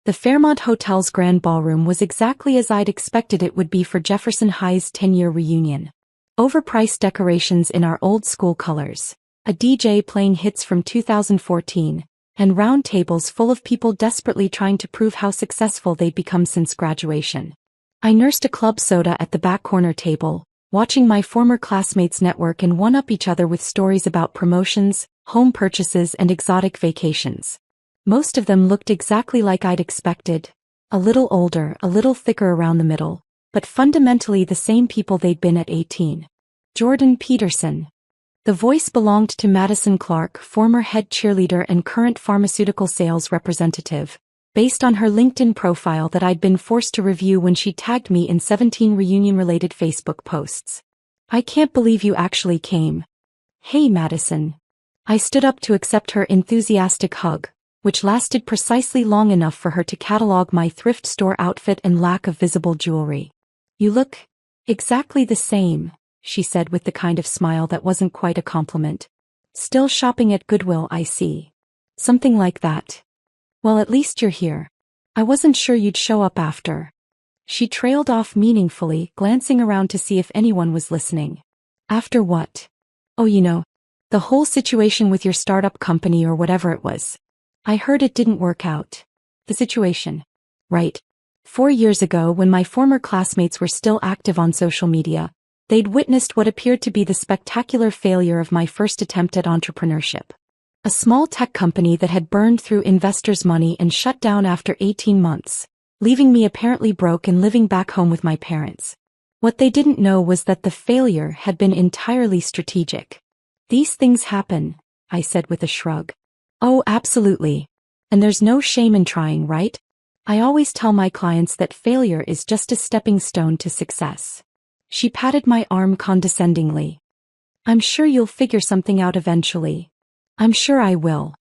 The Fairmont Hotel's grand ballroom was exactly as I'd expected it would be for Jefferson High's 10-year reunion. Overpriced decorations in our old-school colors, a DJ playing hits from 2014, and round tables full of people desperately trying to prove how successful they'd become since graduation. I nursed a club soda at the back corner table, watching my former classmates network and one-up each other with stories about promotions, home purchases and exotic vacations. Most of them looked exactly like I'd expected, a little older, a little thicker around the middle, but fundamentally the same people they'd been at 18. Jordan Peterson. The voice belonged to Madison Clark, former head cheerleader and current pharmaceutical sales representative, based on her LinkedIn profile that I'd been forced to review when she tagged me in 17 reunion-related Facebook posts. I can't believe you actually came. Hey Madison. I stood up to accept her enthusiastic hug, which lasted precisely long enough for her to catalog my thrift store outfit and lack of visible jewelry. You look exactly the same, she said with the kind of smile that wasn't quite a compliment. Still shopping at Goodwill, I see. Something like that. Well, at least you're here. I wasn't sure you'd show up after. She trailed off meaningfully, glancing around to see if anyone was listening. After what? Oh, the whole situation with your startup company or whatever it was. I heard it didn't work out. The situation. Right. 4 years ago, when my former classmates were still active on social media, they'd witnessed what appeared to be the spectacular failure of my first attempt at entrepreneurship. A small tech company that had burned through investors' money and shut down after 18 months, leaving me apparently broke and living back home with my parents. What they didn't know was that the failure had been entirely strategic. These things happen, I said with a shrug. Oh, absolutely. And there's no shame in trying, right? I always tell my clients that failure is just a stepping stone to success. She patted my arm condescendingly. I'm sure you'll figure something out eventually. I'm sure I will.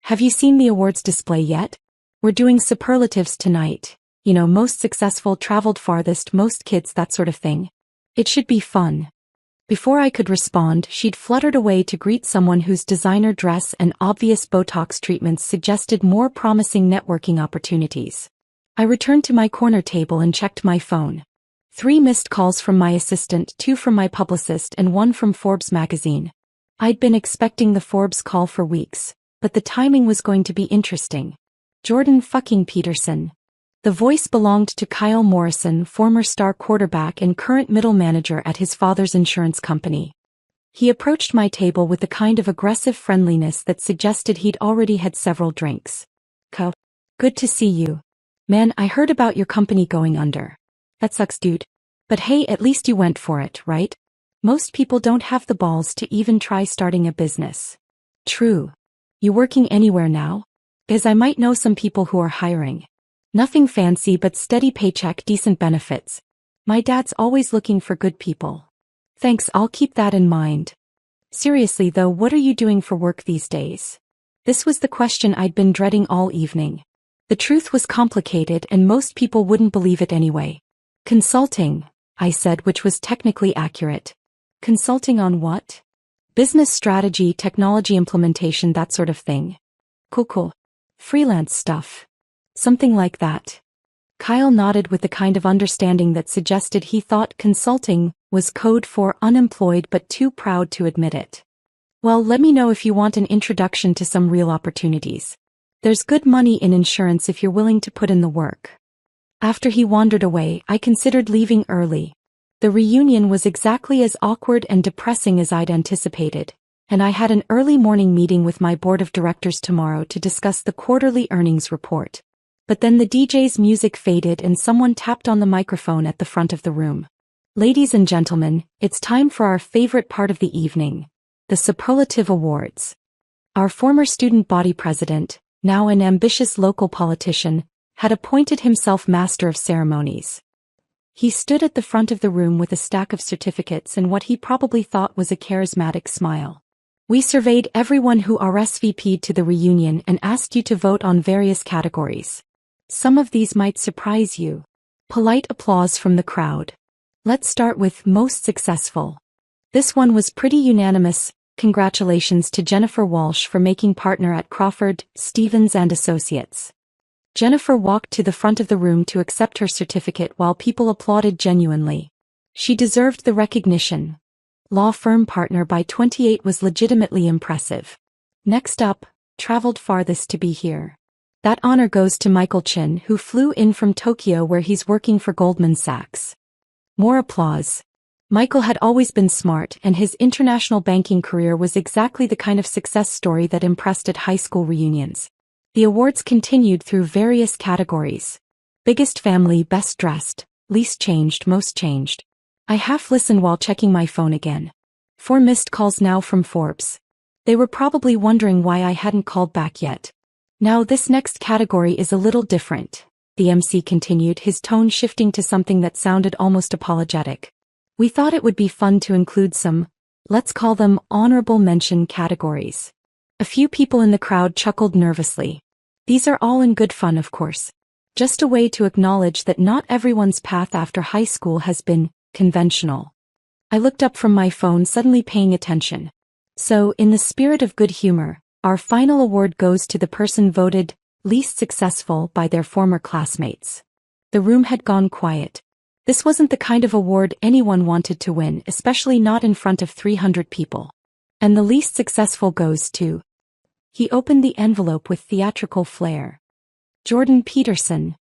Have you seen the awards display yet? We're doing superlatives tonight. Most successful, traveled farthest, most kids, that sort of thing. It should be fun. Before I could respond, she'd fluttered away to greet someone whose designer dress and obvious Botox treatments suggested more promising networking opportunities. I returned to my corner table and checked my phone. 3 missed calls from my assistant, 2 from my publicist and 1 from Forbes magazine. I'd been expecting the Forbes call for weeks, but the timing was going to be interesting. Jordan fucking Peterson. The voice belonged to Kyle Morrison, former star quarterback and current middle manager at his father's insurance company. He approached my table with the kind of aggressive friendliness that suggested he'd already had several drinks. Good to see you. Man, I heard about your company going under. That sucks, dude. But hey, at least you went for it, right? Most people don't have the balls to even try starting a business. True. You working anywhere now? Because I might know some people who are hiring. Nothing fancy but steady paycheck, decent benefits. My dad's always looking for good people. Thanks, I'll keep that in mind. Seriously though, what are you doing for work these days? This was the question I'd been dreading all evening. The truth was complicated and most people wouldn't believe it anyway. Consulting, I said, which was technically accurate. Consulting on what? Business strategy, technology implementation, that sort of thing. Cool. Freelance stuff. Something like that. Kyle nodded with the kind of understanding that suggested he thought consulting was code for unemployed but too proud to admit it. Well, let me know if you want an introduction to some real opportunities. There's good money in insurance if you're willing to put in the work. After he wandered away, I considered leaving early. The reunion was exactly as awkward and depressing as I'd anticipated, and I had an early morning meeting with my board of directors tomorrow to discuss the quarterly earnings report. But then the DJ's music faded and someone tapped on the microphone at the front of the room. Ladies and gentlemen, it's time for our favorite part of the evening, the Superlative Awards. Our former student body president, now an ambitious local politician, had appointed himself master of ceremonies. He stood at the front of the room with a stack of certificates and what he probably thought was a charismatic smile. We surveyed everyone who RSVP'd to the reunion and asked you to vote on various categories. Some of these might surprise you. Polite applause from the crowd. Let's start with most successful. This one was pretty unanimous. Congratulations to Jennifer Walsh for making partner at Crawford, Stevens & Associates. Jennifer walked to the front of the room to accept her certificate while people applauded genuinely. She deserved the recognition. Law firm partner by 28 was legitimately impressive. Next up, traveled farthest to be here. That honor goes to Michael Chin, who flew in from Tokyo where he's working for Goldman Sachs. More applause. Michael had always been smart, and his international banking career was exactly the kind of success story that impressed at high school reunions. The awards continued through various categories. Biggest family, best dressed, least changed, most changed. I half listened while checking my phone again. 4 missed calls now from Forbes. They were probably wondering why I hadn't called back yet. Now this next category is a little different, the MC continued, his tone shifting to something that sounded almost apologetic. We thought it would be fun to include some, let's call them honorable mention categories. A few people in the crowd chuckled nervously. These are all in good fun, of course. Just a way to acknowledge that not everyone's path after high school has been conventional. I looked up from my phone, suddenly paying attention. So, in the spirit of good humor, our final award goes to the person voted least successful by their former classmates. The room had gone quiet. This wasn't the kind of award anyone wanted to win, especially not in front of 300 people. And the least successful goes to... He opened the envelope with theatrical flair. Jordan Peterson.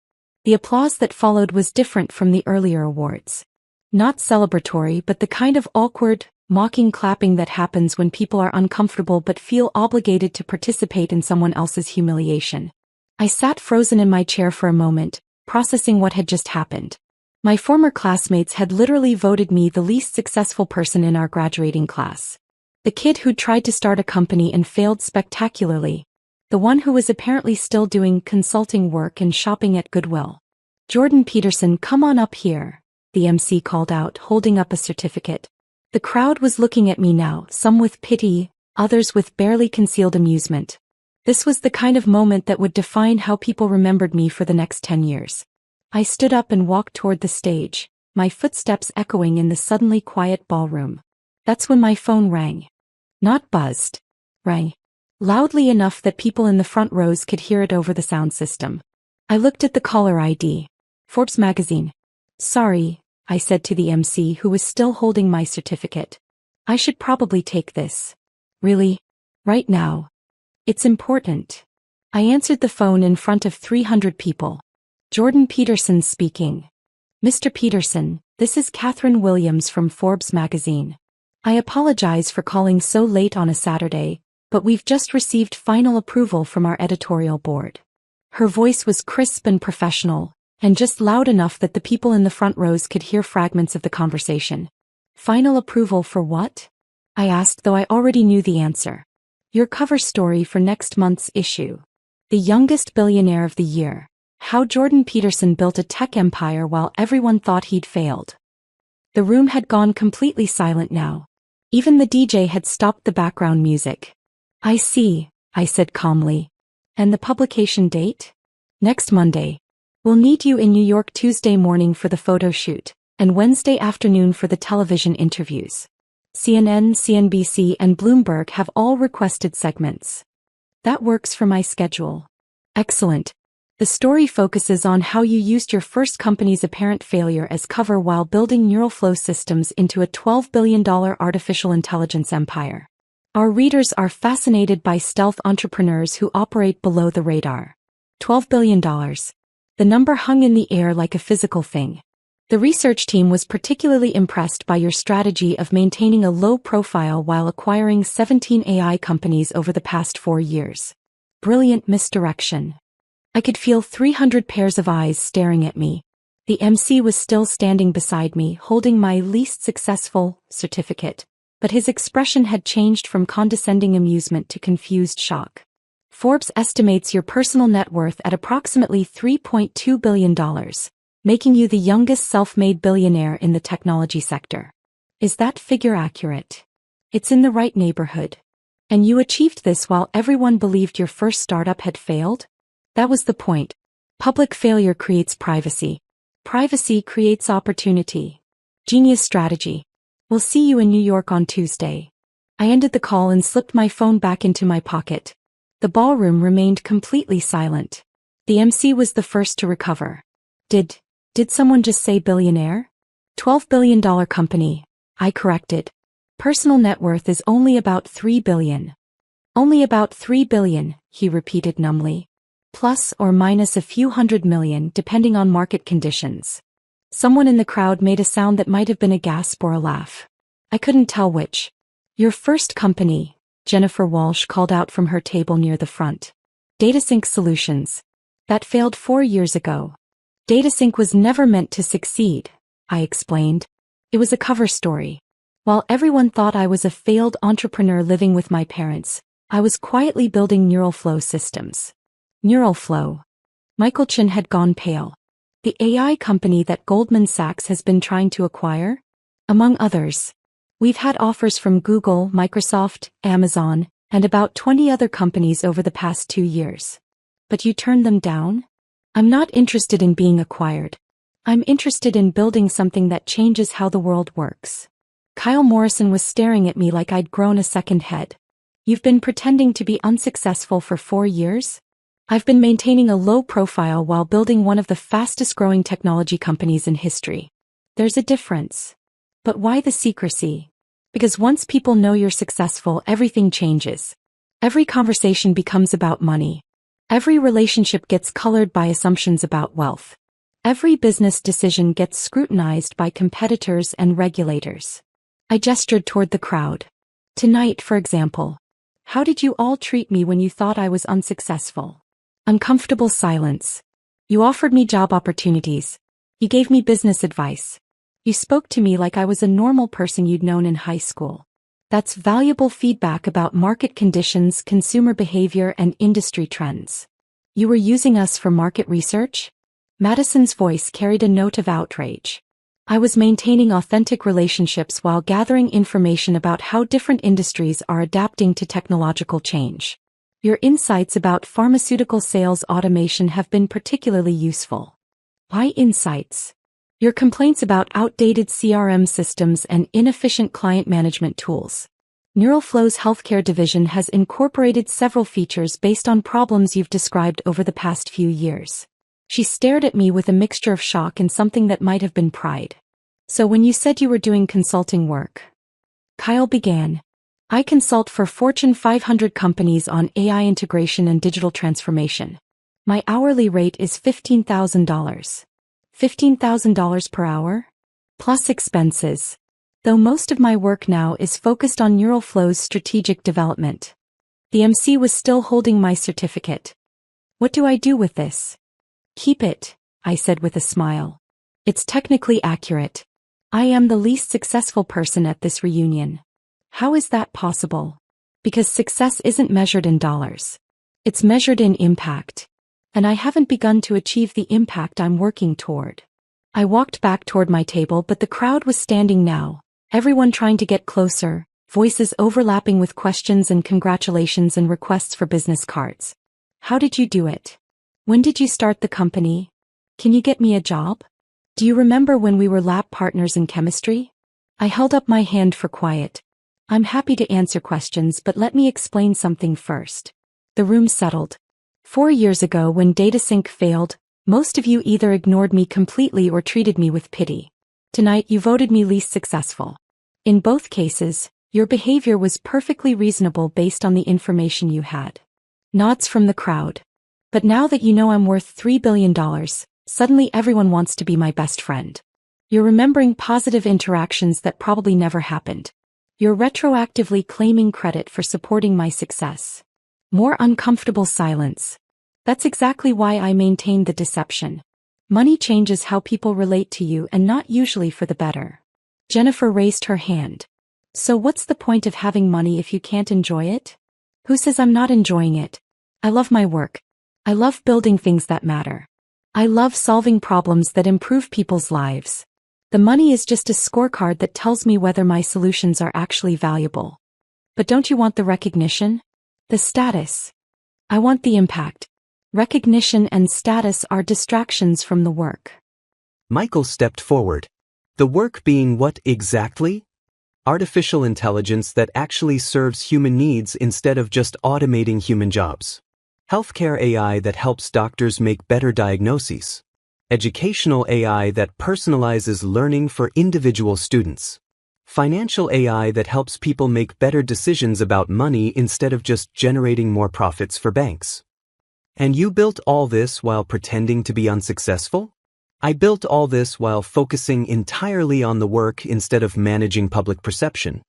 The applause that followed was different from the earlier awards. Not celebratory, but the kind of awkward, mocking clapping that happens when people are uncomfortable but feel obligated to participate in someone else's humiliation. I sat frozen in my chair for a moment, processing what had just happened. My former classmates had literally voted me the least successful person in our graduating class. The kid who'd tried to start a company and failed spectacularly. The one who was apparently still doing consulting work and shopping at Goodwill. Jordan Peterson, come on up here, the MC called out, holding up a certificate. The crowd was looking at me now, some with pity, others with barely concealed amusement. This was the kind of moment that would define how people remembered me for the next 10 years. I stood up and walked toward the stage, my footsteps echoing in the suddenly quiet ballroom. That's when my phone rang. Not buzzed. Rang. Loudly enough that people in the front rows could hear it over the sound system. I looked at the caller ID. Forbes magazine. Sorry, I said to the MC, who was still holding my certificate. I should probably take this. Really? Right now? It's important. I answered the phone in front of 300 people. Jordan Peterson speaking. Mr. Peterson, this is Catherine Williams from Forbes magazine. I apologize for calling so late on a Saturday, but we've just received final approval from our editorial board. Her voice was crisp and professional, and just loud enough that the people in the front rows could hear fragments of the conversation. Final approval for what? I asked, though I already knew the answer. Your cover story for next month's issue. The youngest billionaire of the year. How Jordan Peterson built a tech empire while everyone thought he'd failed. The room had gone completely silent now. Even the DJ had stopped the background music. I see, I said calmly. And the publication date? Next Monday. We'll need you in New York Tuesday morning for the photo shoot, and Wednesday afternoon for the television interviews. CNN, CNBC, and Bloomberg have all requested segments. That works for my schedule. Excellent. The story focuses on how you used your first company's apparent failure as cover while building neural flow systems into a $12 billion artificial intelligence empire. Our readers are fascinated by stealth entrepreneurs who operate below the radar. $12 billion. The number hung in the air like a physical thing. The research team was particularly impressed by your strategy of maintaining a low profile while acquiring 17 AI companies over the past 4 years. Brilliant misdirection. I could feel 300 pairs of eyes staring at me. The MC was still standing beside me, holding my least successful certificate, but his expression had changed from condescending amusement to confused shock. Forbes estimates your personal net worth at approximately $3.2 billion, making you the youngest self-made billionaire in the technology sector. Is that figure accurate? It's in the right neighborhood. And you achieved this while everyone believed your first startup had failed? That was the point. Public failure creates privacy. Privacy creates opportunity. Genius strategy. We'll see you in New York on Tuesday. I ended the call and slipped my phone back into my pocket. The ballroom remained completely silent. The MC was the first to recover. Did someone just say billionaire? $12 billion company, I corrected. Personal net worth is only about $3 billion. Only about $3 billion, he repeated numbly. Plus or minus a few $100 million depending on market conditions. Someone in the crowd made a sound that might have been a gasp or a laugh. I couldn't tell which. Your first company, Jennifer Walsh called out from her table near the front. DataSync Solutions. That failed 4 years ago. DataSync was never meant to succeed, I explained. It was a cover story. While everyone thought I was a failed entrepreneur living with my parents, I was quietly building neural flow systems. Neural flow. Michael Chin had gone pale. The AI company that Goldman Sachs has been trying to acquire? Among others. We've had offers from Google, Microsoft, Amazon, and about 20 other companies over the past 2 years. But you turned them down? I'm not interested in being acquired. I'm interested in building something that changes how the world works. Kyle Morrison was staring at me like I'd grown a second head. You've been pretending to be unsuccessful for 4 years? I've been maintaining a low profile while building one of the fastest-growing technology companies in history. There's a difference. But why the secrecy? Because once people know you're successful, everything changes. Every conversation becomes about money. Every relationship gets colored by assumptions about wealth. Every business decision gets scrutinized by competitors and regulators. I gestured toward the crowd. Tonight, for example. How did you all treat me when you thought I was unsuccessful? Uncomfortable silence. You offered me job opportunities. You gave me business advice. You spoke to me like I was a normal person you'd known in high school. That's valuable feedback about market conditions, consumer behavior, and industry trends. You were using us for market research? Madison's voice carried a note of outrage. I was maintaining authentic relationships while gathering information about how different industries are adapting to technological change. Your insights about pharmaceutical sales automation have been particularly useful. Why insights? Your complaints about outdated CRM systems and inefficient client management tools. NeuralFlow's healthcare division has incorporated several features based on problems you've described over the past few years. She stared at me with a mixture of shock and something that might have been pride. So when you said you were doing consulting work, Kyle began. I consult for Fortune 500 companies on AI integration and digital transformation. My hourly rate is $15,000. $15,000 per hour? Plus expenses. Though most of my work now is focused on NeuralFlow's strategic development. The MC was still holding my certificate. What do I do with this? Keep it, I said with a smile. It's technically accurate. I am the least successful person at this reunion. How is that possible? Because success isn't measured in dollars. It's measured in impact. And I haven't begun to achieve the impact I'm working toward. I walked back toward my table, but the crowd was standing now, everyone trying to get closer, voices overlapping with questions and congratulations and requests for business cards. How did you do it? When did you start the company? Can you get me a job? Do you remember when we were lab partners in chemistry? I held up my hand for quiet. I'm happy to answer questions, but let me explain something first. The room settled. 4 years ago when DataSync failed, most of you either ignored me completely or treated me with pity. Tonight you voted me least successful. In both cases, your behavior was perfectly reasonable based on the information you had. Nods from the crowd. But now that you know I'm worth $3 billion, suddenly everyone wants to be my best friend. You're remembering positive interactions that probably never happened. You're retroactively claiming credit for supporting my success. More uncomfortable silence. That's exactly why I maintain the deception. Money changes how people relate to you and not usually for the better. Jennifer raised her hand. So what's the point of having money if you can't enjoy it? Who says I'm not enjoying it? I love my work. I love building things that matter. I love solving problems that improve people's lives. The money is just a scorecard that tells me whether my solutions are actually valuable. But don't you want the recognition? The status? I want the impact. Recognition and status are distractions from the work. Michael stepped forward. The work being what exactly? Artificial intelligence that actually serves human needs instead of just automating human jobs. Healthcare AI that helps doctors make better diagnoses. Educational AI that personalizes learning for individual students. Financial AI that helps people make better decisions about money instead of just generating more profits for banks. And you built all this while pretending to be unsuccessful? I built all this while focusing entirely on the work instead of managing public perception.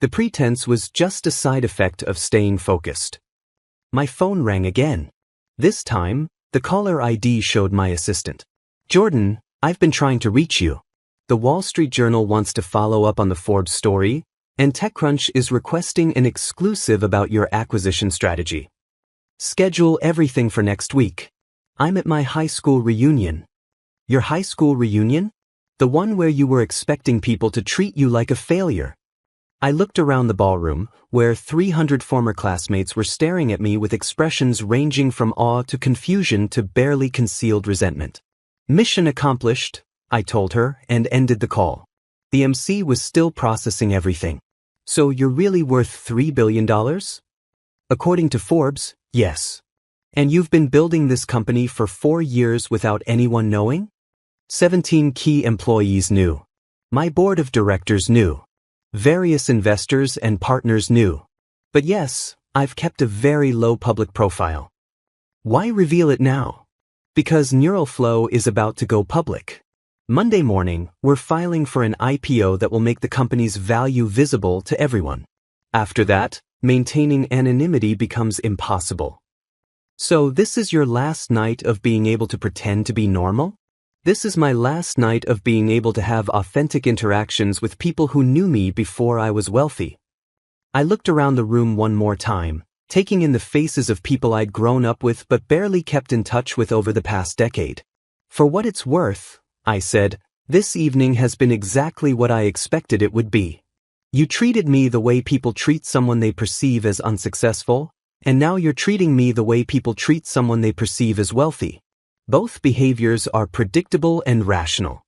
The pretense was just a side effect of staying focused. My phone rang again. This time, the caller ID showed my assistant. Jordan, I've been trying to reach you. The Wall Street Journal wants to follow up on the Forbes story, and TechCrunch is requesting an exclusive about your acquisition strategy. Schedule everything for next week. I'm at my high school reunion. Your high school reunion? The one where you were expecting people to treat you like a failure. I looked around the ballroom, where 300 former classmates were staring at me with expressions ranging from awe to confusion to barely concealed resentment. Mission accomplished, I told her, and ended the call. The MC was still processing everything. So you're really worth $3 billion? According to Forbes, yes. And you've been building this company for 4 years without anyone knowing? 17 key employees knew. My board of directors knew. Various investors and partners knew. But yes, I've kept a very low public profile. Why reveal it now? Because Neural Flow is about to go public. Monday morning, we're filing for an IPO that will make the company's value visible to everyone. After that, maintaining anonymity becomes impossible. So this is your last night of being able to pretend to be normal? This is my last night of being able to have authentic interactions with people who knew me before I was wealthy. I looked around the room one more time, taking in the faces of people I'd grown up with but barely kept in touch with over the past decade. For what it's worth, I said, this evening has been exactly what I expected it would be. You treated me the way people treat someone they perceive as unsuccessful, and now you're treating me the way people treat someone they perceive as wealthy. Both behaviors are predictable and rational.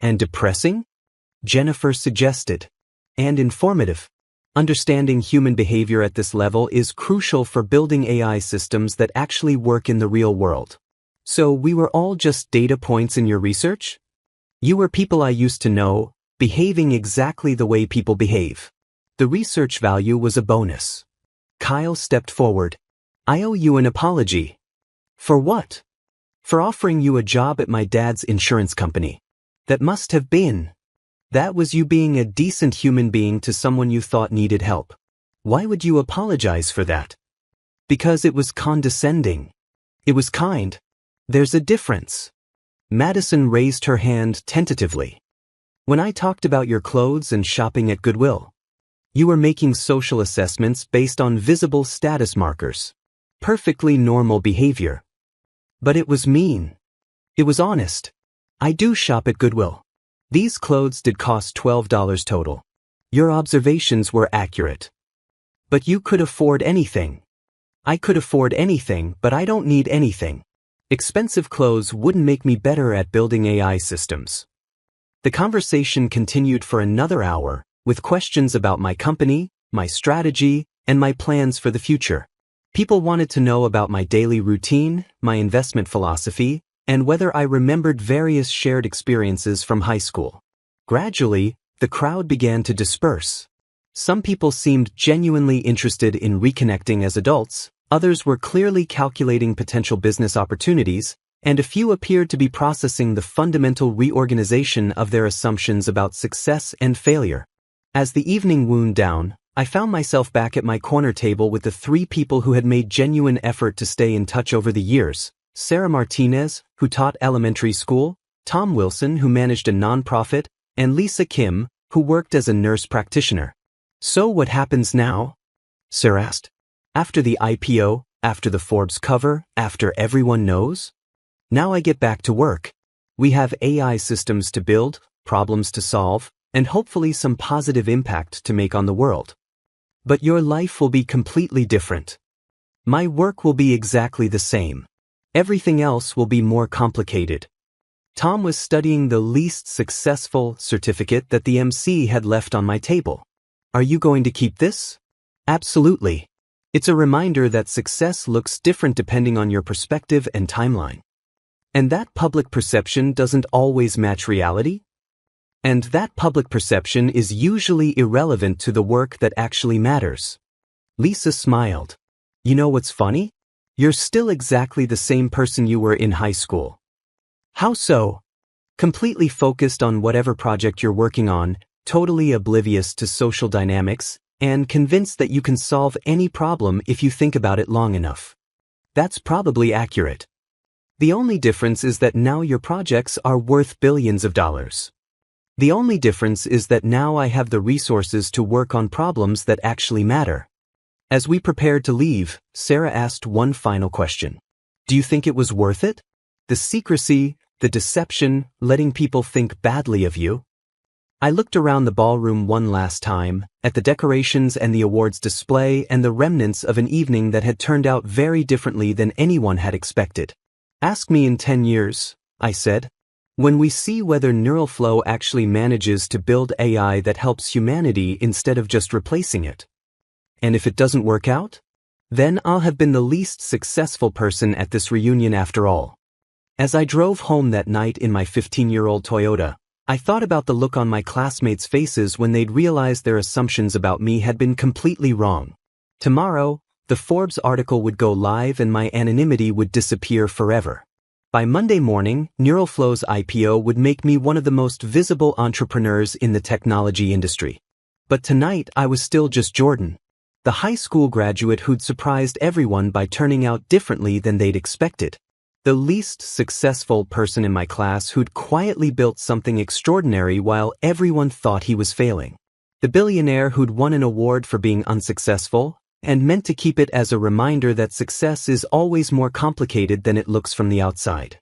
And depressing? Jennifer suggested. And informative. Understanding human behavior at this level is crucial for building AI systems that actually work in the real world. So we were all just data points in your research? You were people I used to know, behaving exactly the way people behave. The research value was a bonus. Kyle stepped forward. I owe you an apology. For what? For offering you a job at my dad's insurance company. That must have been. That was you being a decent human being to someone you thought needed help. Why would you apologize for that? Because it was condescending. It was kind. There's a difference. Madison raised her hand tentatively. When I talked about your clothes and shopping at Goodwill, you were making social assessments based on visible status markers. Perfectly normal behavior. But it was mean. It was honest. I do shop at Goodwill. These clothes did cost $12 total. Your observations were accurate. But you could afford anything. I could afford anything, but I don't need anything. Expensive clothes wouldn't make me better at building AI systems. The conversation continued for another hour, with questions about my company, my strategy, and my plans for the future. People wanted to know about my daily routine, my investment philosophy, and whether I remembered various shared experiences from high school. Gradually, the crowd began to disperse. Some people seemed genuinely interested in reconnecting as adults, others were clearly calculating potential business opportunities, and a few appeared to be processing the fundamental reorganization of their assumptions about success and failure. As the evening wound down, I found myself back at my corner table with the 3 people who had made genuine effort to stay in touch over the years: Sarah Martinez, who taught elementary school, Tom Wilson, who managed a nonprofit, and Lisa Kim, who worked as a nurse practitioner. So what happens now? Sarah asked. After the IPO, after the Forbes cover, after everyone knows? Now I get back to work. We have AI systems to build, problems to solve, and hopefully some positive impact to make on the world. But your life will be completely different. My work will be exactly the same. Everything else will be more complicated. Tom was studying the least successful certificate that the MC had left on my table. Are you going to keep this? Absolutely. It's a reminder that success looks different depending on your perspective and timeline. And that public perception doesn't always match reality. And that public perception is usually irrelevant to the work that actually matters. Lisa smiled. You know what's funny? You're still exactly the same person you were in high school. How so? Completely focused on whatever project you're working on, totally oblivious to social dynamics, and convinced that you can solve any problem if you think about it long enough. That's probably accurate. The only difference is that now your projects are worth billions of dollars. The only difference is that now I have the resources to work on problems that actually matter. As we prepared to leave, Sarah asked one final question. Do you think it was worth it? The secrecy, the deception, letting people think badly of you? I looked around the ballroom one last time, at the decorations and the awards display and the remnants of an evening that had turned out very differently than anyone had expected. Ask me in 10 years, I said. When we see whether Neuralflow actually manages to build AI that helps humanity instead of just replacing it. And if it doesn't work out? Then I'll have been the least successful person at this reunion after all. As I drove home that night in my 15-year-old Toyota, I thought about the look on my classmates' faces when they'd realized their assumptions about me had been completely wrong. Tomorrow, the Forbes article would go live and my anonymity would disappear forever. By Monday morning, Neuralflow's IPO would make me one of the most visible entrepreneurs in the technology industry. But tonight I was still just Jordan, the high school graduate who'd surprised everyone by turning out differently than they'd expected. The least successful person in my class who'd quietly built something extraordinary while everyone thought he was failing. The billionaire who'd won an award for being unsuccessful, and meant to keep it as a reminder that success is always more complicated than it looks from the outside.